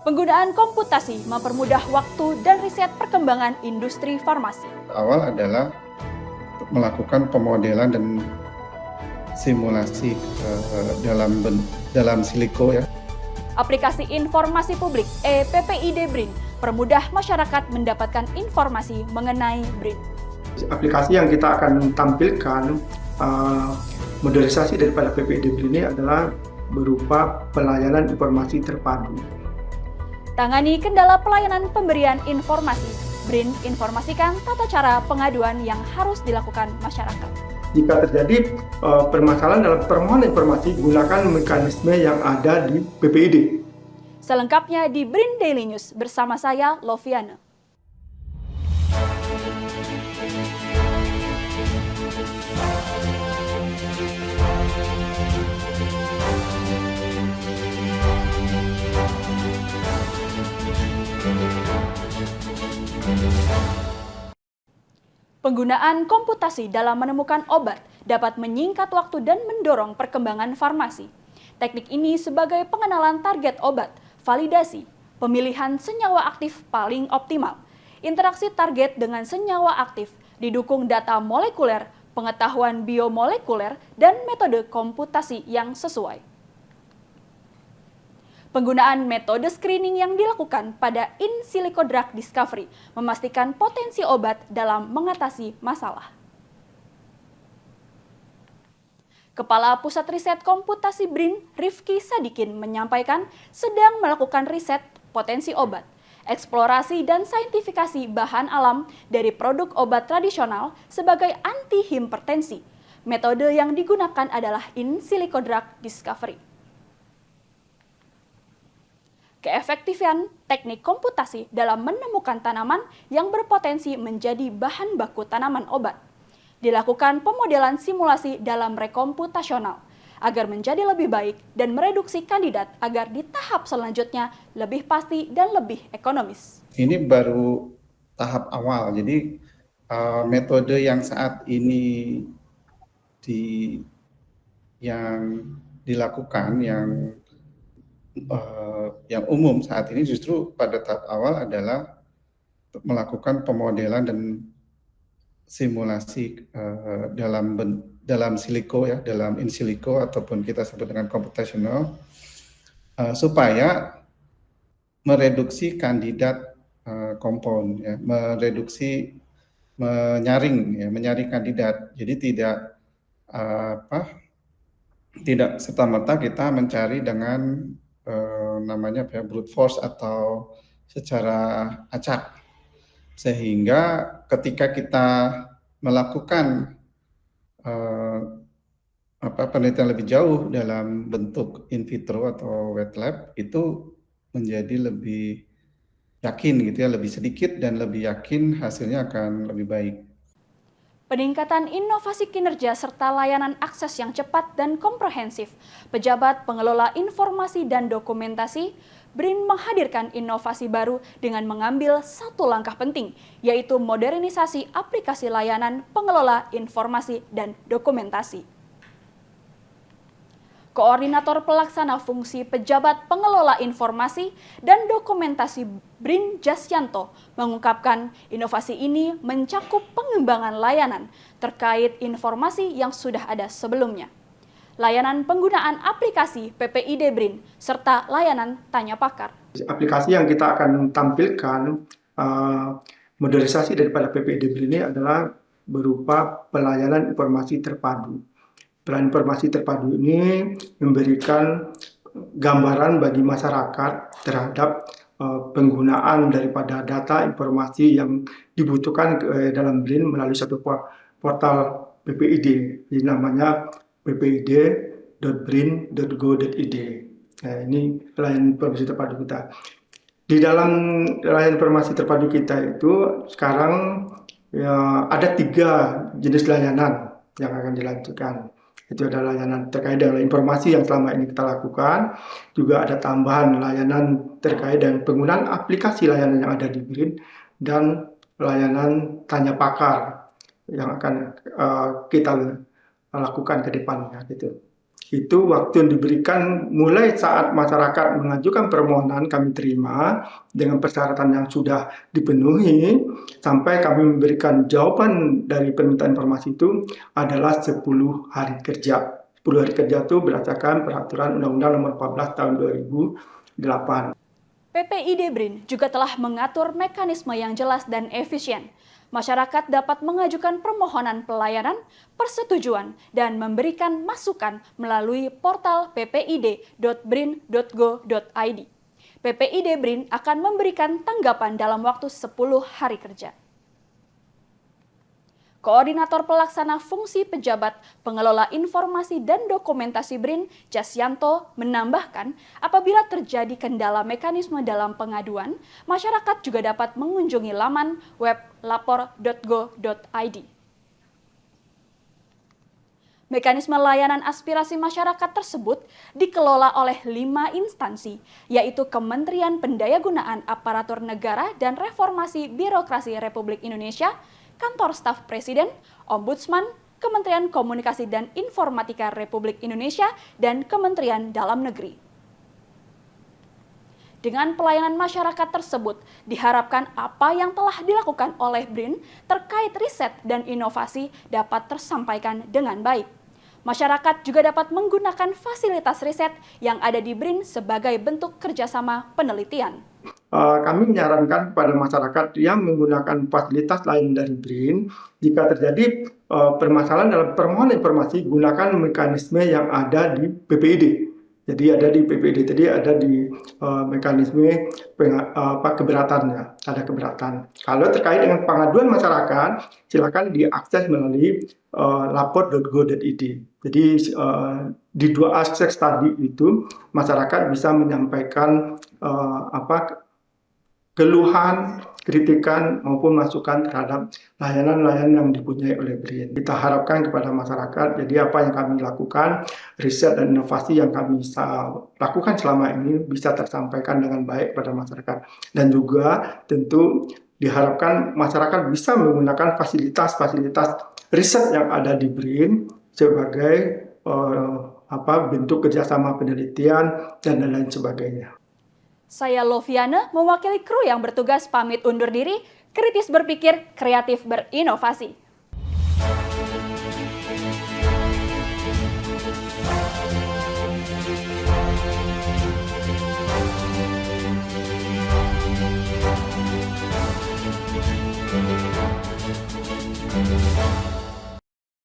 Penggunaan komputasi mempermudah waktu dan riset perkembangan industri farmasi. Awal adalah melakukan pemodelan dan simulasi dalam siliko ya. Aplikasi Informasi Publik (EPPID BRIN) permudah masyarakat mendapatkan informasi mengenai BRIN. Aplikasi yang kita akan tampilkan modernisasi daripada PPID BRIN ini adalah berupa pelayanan informasi terpadu. Tangani kendala pelayanan pemberian informasi. BRIN informasikan tata cara pengaduan yang harus dilakukan masyarakat. Jika terjadi permasalahan dalam permohonan informasi, gunakan mekanisme yang ada di PPID. Selengkapnya di BRIN Daily News bersama saya, Loviana. Penggunaan komputasi dalam menemukan obat dapat menyingkat waktu dan mendorong perkembangan farmasi. Teknik ini sebagai pengenalan target obat, validasi, pemilihan senyawa aktif paling optimal, interaksi target dengan senyawa aktif, didukung data molekuler, pengetahuan biomolekuler, dan metode komputasi yang sesuai. Penggunaan metode screening yang dilakukan pada in silico drug discovery memastikan potensi obat dalam mengatasi masalah. Kepala Pusat Riset Komputasi BRIN, Rifki Sadikin, menyampaikan sedang melakukan riset potensi obat, eksplorasi dan saintifikasi bahan alam dari produk obat tradisional sebagai anti-hipertensi. Metode yang digunakan adalah in silico drug discovery. Keefektifan teknik komputasi dalam menemukan tanaman yang berpotensi menjadi bahan baku tanaman obat. Dilakukan pemodelan simulasi dalam rekomputasional agar menjadi lebih baik dan mereduksi kandidat agar di tahap selanjutnya lebih pasti dan lebih ekonomis. Ini baru tahap awal, jadi metode yang saat ini yang dilakukan, yang umum saat ini justru pada tahap awal adalah melakukan pemodelan dan simulasi dalam siliko ya, dalam in silico ataupun kita sebut dengan computational, supaya mereduksi kandidat compound ya, menyaring kandidat. Jadi tidak serta-merta kita mencari dengan namanya brute force atau secara acak, sehingga ketika kita melakukan penelitian lebih jauh dalam bentuk in vitro atau wet lab, itu menjadi lebih yakin gitu ya, lebih sedikit dan lebih yakin hasilnya akan lebih baik. Peningkatan inovasi kinerja serta layanan akses yang cepat dan komprehensif. Pejabat pengelola informasi dan dokumentasi, BRIN menghadirkan inovasi baru dengan mengambil satu langkah penting, yaitu modernisasi aplikasi layanan pengelola informasi dan dokumentasi. Koordinator Pelaksana Fungsi Pejabat Pengelola Informasi dan Dokumentasi BRIN Jasyanto mengungkapkan inovasi ini mencakup pengembangan layanan terkait informasi yang sudah ada sebelumnya, layanan penggunaan aplikasi PPID BRIN, serta layanan tanya pakar. Aplikasi yang kita akan tampilkan modernisasi daripada PPID BRIN ini adalah berupa pelayanan informasi terpadu. Pelayanan informasi terpadu ini memberikan gambaran bagi masyarakat terhadap penggunaan daripada data informasi yang dibutuhkan dalam BRIN melalui satu portal PPID, ini namanya ppid.brin.go.id. Nah, ini pelayanan informasi terpadu kita. Di dalam layanan informasi terpadu kita itu sekarang ya, ada 3 jenis layanan yang akan dilanjutkan. Itu adalah layanan terkait dengan informasi yang selama ini kita lakukan. Juga ada tambahan layanan terkait dengan penggunaan aplikasi layanan yang ada di BRIN dan layanan tanya pakar yang akan kita lakukan ke depannya gitu. itu waktu yang diberikan mulai saat masyarakat mengajukan permohonan kami terima dengan persyaratan yang sudah dipenuhi sampai kami memberikan jawaban dari permintaan informasi itu adalah 10 hari kerja. 10 hari kerja itu berdasarkan peraturan Undang-Undang Nomor 14 Tahun 2008. PPID BRIN juga telah mengatur mekanisme yang jelas dan efisien. Masyarakat dapat mengajukan permohonan pelayanan, persetujuan, dan memberikan masukan melalui portal ppid.brin.go.id. PPID BRIN akan memberikan tanggapan dalam waktu 10 hari kerja. Koordinator Pelaksana Fungsi Pejabat Pengelola Informasi dan Dokumentasi BRIN, Jasyanto, menambahkan apabila terjadi kendala mekanisme dalam pengaduan, masyarakat juga dapat mengunjungi laman web lapor.go.id. Mekanisme layanan aspirasi masyarakat tersebut dikelola oleh 5 instansi, yaitu Kementerian Pendayagunaan Aparatur Negara dan Reformasi Birokrasi Republik Indonesia, Kantor Staf Presiden, Ombudsman, Kementerian Komunikasi dan Informatika Republik Indonesia, dan Kementerian Dalam Negeri. Dengan pelayanan masyarakat tersebut, diharapkan apa yang telah dilakukan oleh BRIN terkait riset dan inovasi dapat tersampaikan dengan baik. Masyarakat juga dapat menggunakan fasilitas riset yang ada di BRIN sebagai bentuk kerjasama penelitian. Kami menyarankan kepada masyarakat yang menggunakan fasilitas lain dari BRIN, jika terjadi permasalahan dalam permohonan informasi, gunakan mekanisme yang ada di PPID. Jadi ada di PPID tadi ada di mekanisme keberatannya, ada keberatan. Kalau terkait dengan pengaduan masyarakat, silakan diakses melalui lapor.go.id. Jadi di 2 akses tadi itu masyarakat bisa menyampaikan keluhan, kritikan maupun masukan terhadap layanan-layanan yang dipunyai oleh BRIN. Kita harapkan kepada masyarakat, jadi apa yang kami lakukan, riset dan inovasi yang kami lakukan selama ini bisa tersampaikan dengan baik kepada masyarakat. Dan juga tentu diharapkan masyarakat bisa menggunakan fasilitas-fasilitas riset yang ada di BRIN sebagai bentuk kerjasama penelitian dan lain-lain sebagainya. Saya Loviana, mewakili kru yang bertugas pamit undur diri, kritis berpikir, kreatif berinovasi.